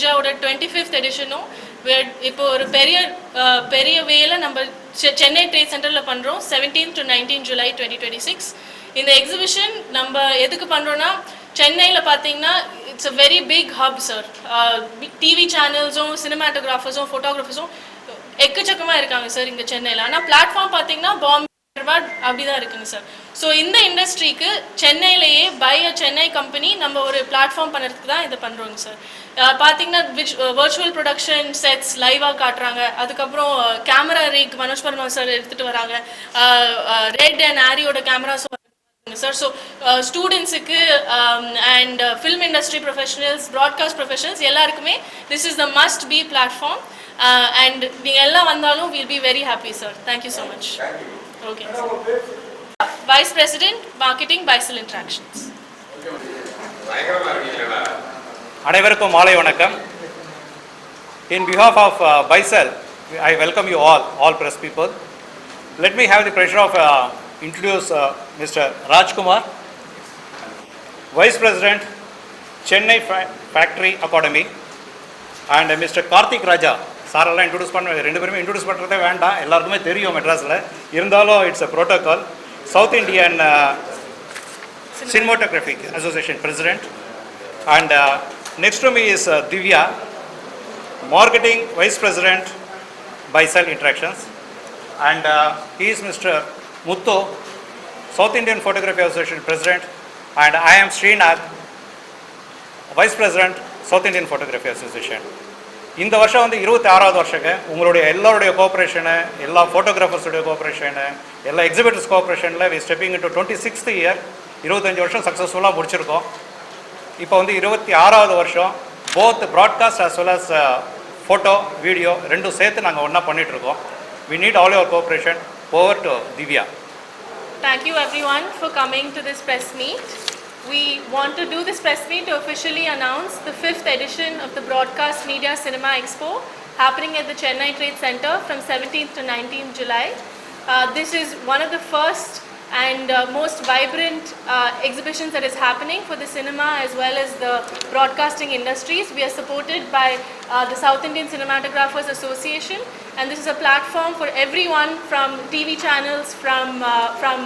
தேஜாவோட 25th எடிஷனும் இப்போ ஒரு பெரிய வேலை நம்ம சென்னை ட்ரேட் சென்டரில் பண்ணுறோம் 17 to 19 July 2026. இந்த எக்ஸிபிஷன் நம்ம எதுக்கு பண்ணுறோன்னா சென்னையில் பார்த்தீங்கன்னா it's a very big hub sir. TV சேனல்ஸும் சினிமாட்டோகிராஃபர்ஸும் ஃபோட்டோகிராஃபர்ஸும் எக்கச்சக்கமாக இருக்காங்க சார் இங்கே சென்னையில். ஆனால் பிளாட்ஃபார்ம் பார்த்தீங்கன்னா பாம்பே அப்படிதான் இருக்குங்க சார். ஸோ இந்த இண்டஸ்ட்ரிக்கு சென்னையிலேயே பை அ சென்னை கம்பெனி நம்ம ஒரு பிளாட்ஃபார்ம் பண்ணுறதுக்கு தான் இதை பண்ணுறோங்க சார். பார்த்தீங்கன்னா வர்ச்சுவல் ப்ரொடக்ஷன் செட்ஸ் லைவாக காட்டுறாங்க. அதுக்கப்புறம் camera rack Manoj Barma sir எடுத்துகிட்டு வராங்க. ரெட் அண்ட் ஆரியோட கேமராஸ் சார். ஸோ ஸ்டூடெண்ட்ஸுக்கு and film industry professionals broadcast professionals எல்லாருக்குமே this is the must be platform. And நீங்கள் எல்லாம் வந்தாலும் will be very happy sir. Thank you so much. Okay. Vice President, Marketing, Bicel Interactions. அனைவருக்கும் மாலை வணக்கம். In behalf of Bicel, I welcome you all press people. Let me have the pleasure of introduce Mr. Rajkumar, Vice President, Chennai Factory Academy, and Mr. Karthik Raja. சாரெல்லாம் introduce பண்ண ரெண்டு பேருமே introduce பண்ணுறதே வேண்டாம், எல்லாருக்குமே தெரியும் மெட்ராஸில். இருந்தாலும் it's a protocol. South Indian cinematographic association president. And next to me is Divya, marketing vice president Faisal interactions. And he is mister Muthu, south Indian photography association president. And I am Srinath, vice president south Indian photography association. இந்த வருஷம் வந்து 26வது வருஷங்க. உங்களுடைய எல்லாருடைய கோஆப்ரேஷனு, எல்லா ஃபோட்டோகிராஃபர்ஸுடைய cooperation, எல்லா exhibitors கோஆப்ரேஷனில் we stepping into 26th year. 25 வருஷம் சக்ஸஸ்ஃபுல்லாக முடிச்சிருக்கோம். இப்போ வந்து 26வது வருஷம் both broadcast as well as photo video ரெண்டும் சேர்த்து நாங்கள் ஒன்றா பண்ணிகிட்ருக்கோம். We need all your cooperation. Over to Divya. Thank you everyone for coming to this press meet. We want to do this press meet to officially announce the 5th edition of the Broadcast Media Cinema Expo happening at the Chennai Trade Center from 17th to 19th July. This is one of the first and most vibrant exhibitions that is happening for the cinema as well as the broadcasting industries. We are supported by the South Indian Cinematographers Association, and this is a platform for everyone from TV channels, from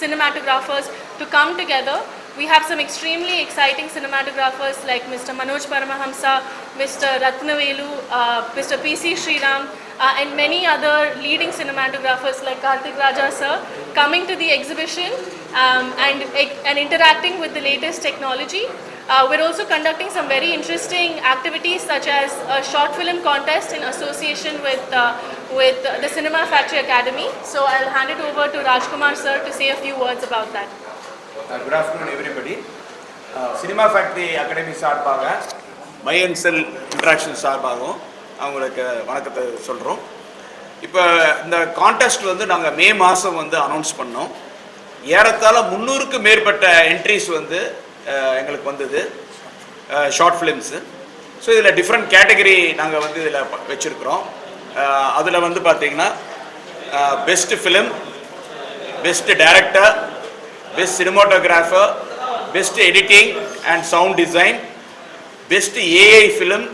cinematographers to come together. We have some extremely exciting cinematographers like Mr. Manoj Paramahamsa, Mr. Ratnavelu, Mr. P.C. Sriram, and many other leading cinematographers like Karthik Raja sir coming to the exhibition and interacting with the latest technology. We're also conducting some very interesting activities such as a short film contest in association with the Cinema Factory Academy. So I'll hand it over to Rajkumar sir to say a few words about that. Good afternoon everybody. Cinema Factory Academy சார்பாக பைசல் interaction சார்பாகவும் அவங்களுக்கு வணக்கத்தை சொல்கிறோம். இப்போ இந்த contest வந்து நாங்கள் மே மாதம் வந்து அனௌன்ஸ் பண்ணோம். ஏறத்தாழ 300க்கு மேற்பட்ட என்ட்ரிஸ் வந்து எங்களுக்கு வந்தது ஷார்ட் ஃபிலிம்ஸு. ஸோ இதில் டிஃப்ரெண்ட் கேட்டகரி நாங்கள் வந்து இதில் வச்சுருக்குறோம். அதில் வந்து பார்த்திங்கன்னா best film, best director, best cinematographer, best editing and sound design, best AI film,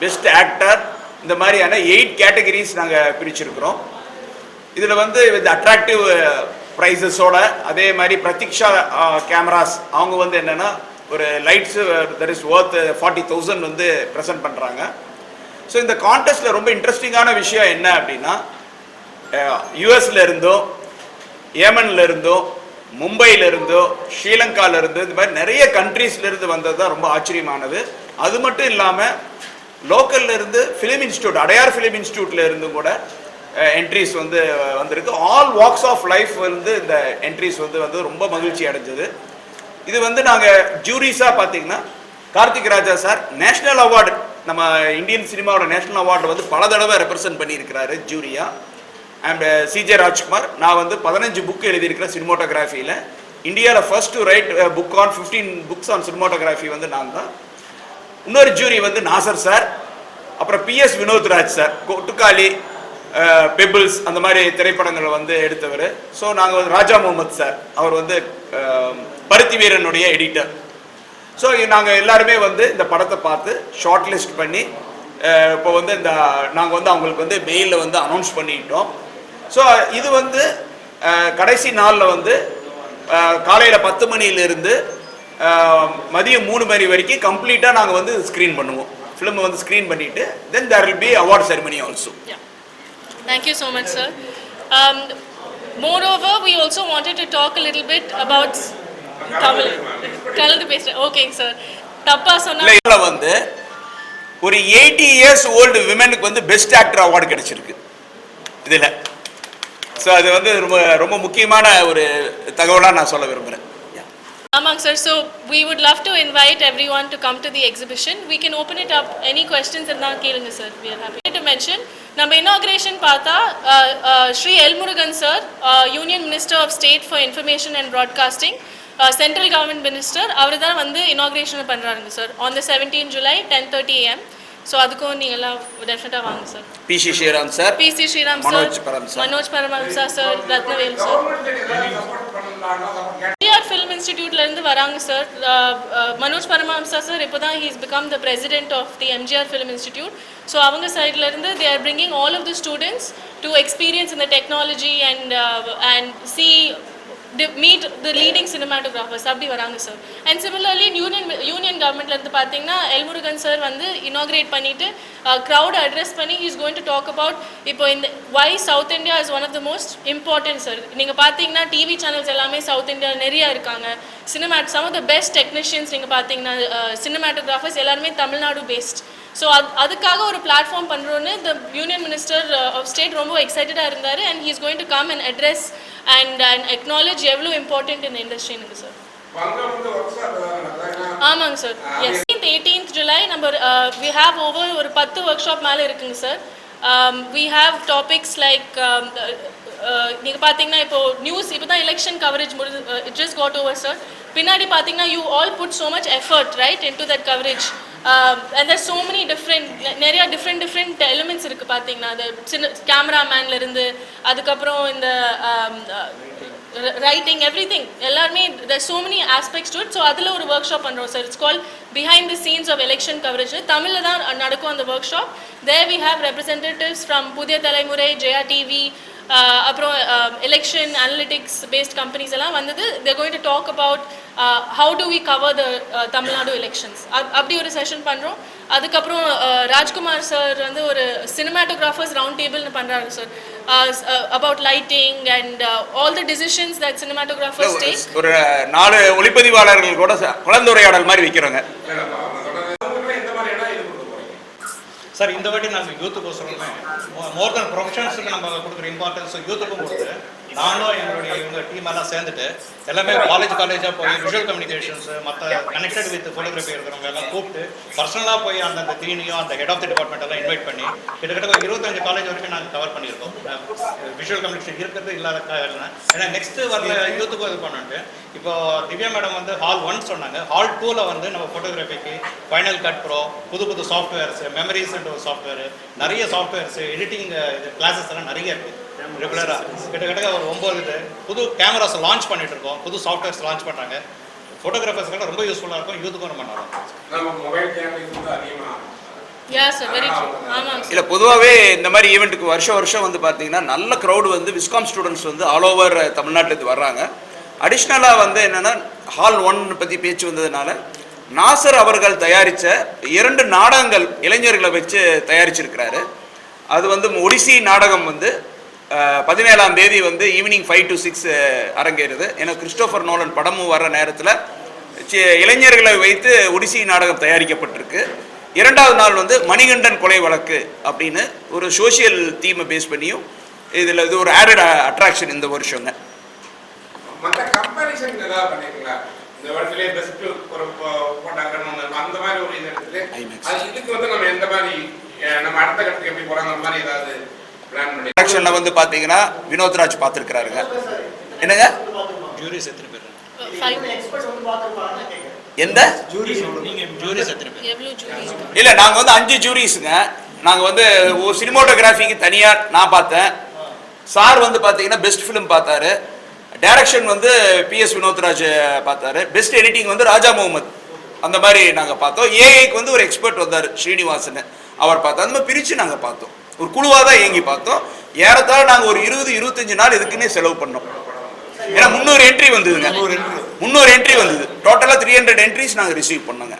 best actor, இந்த மாதிரியான 8 கேட்டகரிஸ் நாங்கள் பிரிச்சிருக்கிறோம். இதில் வந்து வித் அட்ராக்டிவ் ப்ரைஸஸோட அதே மாதிரி பிரதீக்ஷா கேமராஸ் அவங்க வந்து என்னென்னா ஒரு லைட்ஸு தட் இஸ் ஒர்த் 40,000 வந்து ப்ரெசென்ட் பண்ணுறாங்க. ஸோ இந்த கான்டெஸ்ட்டில் ரொம்ப இன்ட்ரெஸ்டிங்கான விஷயம் என்ன அப்படின்னா யூஎஸ்ல இருந்தோ, ஏமன்ல இருந்தோ, மும்பையில் இருந்தோ, ஸ்ரீலங்காவில் இருந்து, இந்த மாதிரி நிறைய கண்ட்ரீஸ்லேருந்து வந்தது தான் ரொம்ப ஆச்சரியமானது. அது மட்டும் இல்லாமல் லோக்கல்ல இருந்து ஃபிலிம் இன்ஸ்டியூட், அடையார் ஃபிலிம் இன்ஸ்டியூட்டில் இருந்தும் கூட என்ட்ரிஸ் வந்து வந்திருக்கு. ஆல் வாக்ஸ் ஆஃப் லைஃப் வந்து இந்த என்ட்ரிஸ் வந்து ரொம்ப மகிழ்ச்சி அடைஞ்சது. இது வந்து நாங்கள் ஜூரிஸாக பார்த்தீங்கன்னா கார்த்திக் ராஜா சார் நேஷ்னல் அவார்டு, நம்ம இந்தியன் சினிமாவோட நேஷ்னல் அவார்டு வந்து பல தடவை ரெப்ரசன்ட் பண்ணியிருக்கிறாரு ஜூரியா. அண்ட் சிஜே ராஜ்குமார், நான் வந்து 15 புக் எழுதியிருக்கிறேன் சினிமாட்டோகிராஃபியில். இந்தியாவில் first to right book on 15 books on cinematography வந்து நான் தான். இன்னொரு ஜூரி வந்து நாசர் சார், அப்புறம் PS Vinodraj sir, Kottukkaali, pebbles அந்த மாதிரி திரைப்படங்களை வந்து எடுத்தவர். ஸோ நாங்கள் வந்து ராஜா முகமது சார், அவர் வந்து பருத்தி வீரனுடைய எடிட்டர். ஸோ நாங்கள் எல்லாருமே வந்து இந்த படத்தை பார்த்து ஷார்ட் லிஸ்ட் பண்ணி இப்போ வந்து இந்த நாங்கள் வந்து அவங்களுக்கு வந்து மெயிலில் வந்து அனௌன்ஸ் பண்ணிட்டோம். ஸோ இது வந்து கடைசி நாளில் வந்து காலையில் 10 மணியிலிருந்து மதியம் 3 மணி வரைக்கும் கம்ப்ளீட்டாக நாங்கள் வந்து ஸ்க்ரீன் பண்ணுவோம். ஃபிலிமை வந்து ஸ்க்ரீன் பண்ணிவிட்டு then there will be award ceremony also. Thank you so much, sir. Moreover, we also wanted to talk a little bit about Tamil. கலந்து பேசுகிறேன். ஓகேங்க சார். தப்பா சொன்னா இதில் வந்து ஒரு 80 years ஓல்டு விமனுக்கு வந்து பெஸ்ட் ஆக்டர் அவார்டு கிடைச்சிருக்கு இதில். ஸோ அது வந்து ரொம்ப ரொம்ப முக்கியமான ஒரு தகவலாக நான் சொல்ல விரும்புகிறேன். ஆமாங்க sir. So we would love to invite everyone to come to the exhibition. We can open it up. Any questions இருந்தால் கேளுங்க சார். We are happy to mention. நம்ம inauguration பார்த்தா Shri L Murugan sir, union minister of state for information and broadcasting, central government minister, அவர் தான் வந்து inauguration பண்ணுறாருங்க sir on the 17 July 10:30 AM. So அதுக்கும் நீங்கள்லாம் டெஃபினட்டாக வாங்க sir. PC Sriram sir, PC Sriram sir, Manoj Paramahamsa sir, Ratnavel sir, MGR film இன்ஸ்டிடியூட்லேருந்து வராங்க சார். மனோஜ் பரமஹம்சா சார் இப்போ தான் he's become the president of the MGR film இன்ஸ்டிடியூட். ஸோ அவங்க சைட்லேருந்து they are bringing all of the students to experience இந்த technology and see meet the leading cinematographers. அப்படி வராங்க சார். அண்ட் சிமிலர்லி யூனியன் கவர்மெண்ட்லேருந்து பார்த்தீங்கன்னா எல்முருகன் சார் வந்து இனாக்ரேட் பண்ணிவிட்டு க்ரௌடை அட்ரெஸ் பண்ணி is going to talk about இப்போ இந்த why south India is one of the most important sir. நீங்கள் பார்த்தீங்கன்னா டிவி சேனல்ஸ் எல்லாமே சவுத் இந்தியா நிறையா இருக்காங்க. Some of the best technicians நீங்கள் பார்த்தீங்கன்னா சினிமாட்டோகிராஃபர்ஸ் எல்லாருமே தமிழ்நாடு பேஸ்ட். ஸோ அதுக்காக ஒரு பிளாட்ஃபார்ம் பண்ணுறோன்னு the union minister of state ரொம்ப எக்ஸைட்டடாக இருந்தார். And he is going to come and address and acknowledge எவ்வளோ இம்பார்ட்டன்ட் இந்த இண்டஸ்ட்ரின்னு சார். ஆமாங்க சார். எஸ் 18th July நம்ம வி ஹாவ் ஓவர் ஒரு 10 ஒர்க் ஷாப் மேலே இருக்குங்க sir. We have topics like நீங்கள் பார்த்தீங்கன்னா இப்போ நியூஸ் இப்போ தான் election coverage it just got over sir. பின்னாடி பார்த்தீங்கன்னா you all put so much effort right in to that coverage. And there's so many நிறையா டிஃப்ரெண்ட் எலிமெண்ட்ஸ் இருக்குது பார்த்தீங்கன்னா. அந்த சின்ன கேமராமேன்லேருந்து அதுக்கப்புறம் இந்த ரைட்டிங் எவ்ரிதிங் எல்லாருமே there's so many aspects to it. So அதில் ஒரு ஒர்க் ஷாப் பண்ணுறோம் sir. It's call behind the scenes of election coverage. தமிழில் தான் நடக்கும் அந்த workshop. There we have representatives from Puthiya Thalaimurai, Jaya TV, அப்புறம் எலெக்ஷன் அனலிட்டிக்ஸ் பேஸ்ட் கம்பெனிஸ் எல்லாம் வந்தது. They're going to talk about how do we cover the Tamil Nadu elections. அப்படி ஒரு session பண்ணுறோம். அதுக்கப்புறம் ராஜ்குமார் சார் வந்து ஒரு சினிமாட்டோகிராஃபர்ஸ் ரவுண்ட் டேபிள்னு பண்ணுறாரு sir about lighting and all the decisions that cinematographers take. ஒரு 4 ஒளிப்பதிவாளர்கள் கூட கலந்துரையாடல் மாதிரி வைக்கிறோங்க சார். இந்த வாட்டி நாங்கள் யூத்துக்கு சொல்லுமே மோர் தென் ப்ரொஃபஷனல்ஸுக்கு நம்ம கொடுக்குற இம்பார்ட்டன்ஸ் யூத்துக்கும் கொடுத்து நானும் எங்களுடைய இவங்க டீம் எல்லாம் சேர்ந்துட்டு எல்லாமே காலேஜாக போய் விஷுவல் கம்யூனிகேஷன்ஸ் மற்ற கனெக்டட் வித் ஃபோட்டோகிராஃபி இருக்கிறவங்க எல்லாம் கூப்பிட்டு பர்சனலாக போய் அந்த தீனியும் அந்த ஹெட் ஆஃப் தி டிபார்ட்மெண்ட் எல்லாம் இன்வைட் பண்ணி கிட்டத்தட்ட ஒரு 25 காலேஜ் வரைக்கும் நாங்கள் கவர் பண்ணியிருக்கோம். விஷுவல் கம்யூனிகேஷன் இருக்கிறது இல்லாத ஏன்னா நெக்ஸ்ட் வரல யூத்துக்கும் இது பண்ணிட்டு இப்போ திவ்யா மேடம் வந்து ஹால் 1 சொன்னாங்க. ஹால் 2ல் வந்து நம்ம ஃபோட்டோகிராஃபிக்கு ஃபைனல் கட் ப்ரோ, புது சாஃப்ட்வேர்ஸ், மெமரிஸ்ன்ற ஒரு சாஃப்ட்வேர், நிறைய சாஃப்ட்வேர்ஸ், எடிட்டிங் கிளாஸஸ் எல்லாம் நிறைய இருக்குது. ரெகுலராக கிட்டத்தட்ட ஒரு 9 புது கேமராஸ் லான்ச் பண்ணிட்டு இருக்கோம். புது சாஃப்ட்வேர்ஸ் லான்ச் பண்ணுறாங்க. ஃபோட்டோகிராஃபர்ஸ்க்கு ரொம்ப யூஸ்ஃபுல்லாக இருக்கும். யூத்துக்கும் ரொம்ப நல்லா இருக்கும். இல்லை பொதுவாகவே இந்த மாதிரி ஈவெண்ட்டுக்கு வருஷம் வந்து பார்த்தீங்கன்னா நல்ல க்ரௌடு வந்து விஸ்காம் ஸ்டூடெண்ட்ஸ் வந்து ஆல் ஓவர் தமிழ்நாட்டிலேருந்து வர்றாங்க. அடிஷ்னலாக வந்து என்னென்னா ஹால் 1 பற்றி பேச்சு வந்ததுனால நாசர் அவர்கள் தயாரித்த 2 நாடகங்கள் இளைஞர்களை வச்சு தயாரிச்சிருக்கிறாரு. அது வந்து ஒடிசி நாடகம் வந்து 17ஆம் தேதி வந்து ஈவினிங் 5 to 6 அரங்கேறுது. ஏன்னா கிறிஸ்டோஃபர் நோலன் படமும் வர்ற நேரத்தில் இளைஞர்களை வைத்து ஒடிசி நாடகம் தயாரிக்கப்பட்டிருக்கு. 2வது நாள் வந்து மணிகண்டன் கொலை வழக்கு அப்படின்னு ஒரு சோசியல் தீமை பேஸ் பண்ணியும் இதில் இது ஒரு ஆடட் அட்ராக்ஷன் இந்த வருஷங்க. மற்ற கம்பேரிசன் ஏதாவது பண்ணிருக்கீங்களா? இந்த வருஷத்திலே பெஸ்ட் ஒரு போட்டாங்கன்னு அந்த மாதிரி ஒரு இடத்துல அது இதுக்கு வந்து நம்ம எந்த மாதிரி நம்ம அடுத்த கட்டத்துக்கு எப்படி போறாங்க அந்த மாதிரி ஏதாவது பிளான் பண்ணி அட்ராக்ஷன்ல வந்து பாத்தீங்கன்னா வினோத்ராஜ் பார்த்துருக்கிறாருங்க. என்னங்க ஜூரிஸ் எத்தனை பேர்? 5 எக்ஸ்பர்ட்ஸ் வந்து பார்த்துருப்பாங்க. எந்த ஜூரிஸ்? நீங்க ஜூரிஸ் எத்தனை பேர்? எவ்வளவு ஜூரிஸ்? இல்ல நாங்க வந்து 5 ஜூரிஸ்ங்க. நாங்க வந்து ஒரு சினிமாட்டோகிராஃபிக்கு தனியா நான் பார்த்தேன். சார் வந்து பாத்தீங்கன்னா பெஸ்ட் ஃபிலிம் பார்த்தாரு. டைரக்ஷன் வந்து PS வினோத்ராஜ் பார்த்தாரு. பெஸ்ட் எடிட்டிங் வந்து ராஜா முகமது அந்த மாதிரி நாங்கள் பார்த்தோம். ஏஐக்கு வந்து ஒரு எக்ஸ்பர்ட் வந்தார் ஸ்ரீனிவாசன், அவர் பார்த்தோம். அந்த மாதிரி பிரித்து நாங்கள் பார்த்தோம். ஒரு குழுவாக தான் இயங்கி பார்த்தோம். ஏறத்தாழ நாங்கள் ஒரு 20-25 நாள் இதுக்குன்னே செலவு பண்ணோம். ஏன்னா 300 என்ட்ரி வந்ததுங்க. 300 என்ட்ரி வந்தது. டோட்டலாக 300 என்ட்ரிஸ் நாங்கள் ரிசீவ் பண்ணோங்க.